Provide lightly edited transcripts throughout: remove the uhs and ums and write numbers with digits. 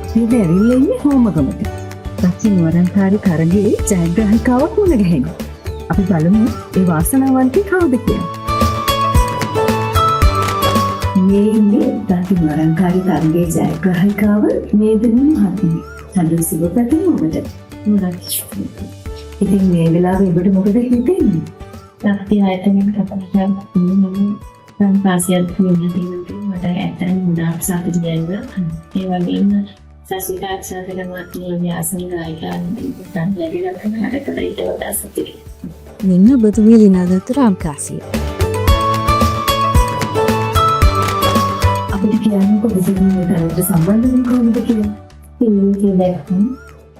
රත්නද ඇවිල්ලා ඉන්නේ හෝමගමට. රත්න වරන්කාරී තරගයේ ජයග්‍රාහිකාවක් මුණ ගැහෙනවා. අපි බලමු ඒ වාසනාවන්තී කවුද කියලා. මේ ඉන්නේ රත්න වරන්කාරී තරගයේ ජයග්‍රාහිකාව මේදනි මහත්මිය. සඳ සුබ පැතුම් ඔබට. ඉතින් මේ වෙලාවේ ඔබට මොකද හිතෙන්නේ? රත්න ආයතනයෙන් කතා කරලා පාසියක් නිදිනවා මට ඇත්තටම මුදාක් සාපිට දැනුණා. ඒ වගේම සසිතාක් සාපිටමත් ව්‍යාසන ගායිකාන් ඉතින් ලැබිලා කරකට ඊට වඩා සතුටුයි. ನಿನ್ನ ಬದುವಿಲಿನದ ರಾಮಕಾಸಿಯ අපිට කියන්න කොහොමද සම්බන්ධ වෙන්නේ කොහොමද කියලා?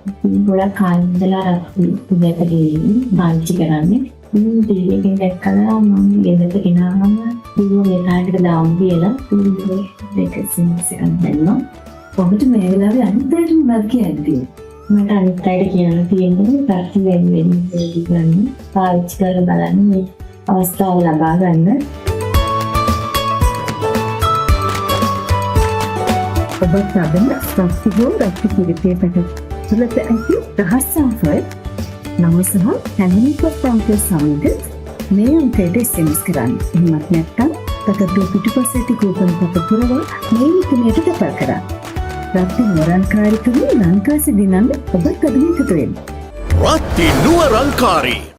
ඉතින් ගොඩක් කාලෙදලා රත්න පාවිච්චි කරන්නේ. ඉතින් දැක්කලා මම ගෙදරට ගෙනාවම ඉතින් මේ කාණ්ඩට දාමු කියලා දෙක සින්සෙන් දෙන්නවා. ඔබට මේ වෙලාවේ අනිත් අයට මොනවද කියන්නේ? මට අනිත් අයට කියන්න තියෙන්නේ ප්‍රති වෙන ගන්න පාවිච්චි කරලා බලන්න මේ අවස්ථාව ලබා ගන්න. ඔබ සාධන ස්වස්තිගෝ රක්ති කිරිතේකට තුලත ඇති රහස්සාවල් නම සහ හැඳින්වීමක් පන්ති සමග මේ අංකයට SMS කරන්න. එහෙමත් නැත්නම් තකඩු පිටුපස ඇති කූපන් පත පුරවා මේ විතනයට තපල් කරන්න. රත්න වරන්කාරීතුමනි ලංකාසි දිනන්න ඔබත් අද එකතු වෙන්න. රත්ති නුවරංකාරී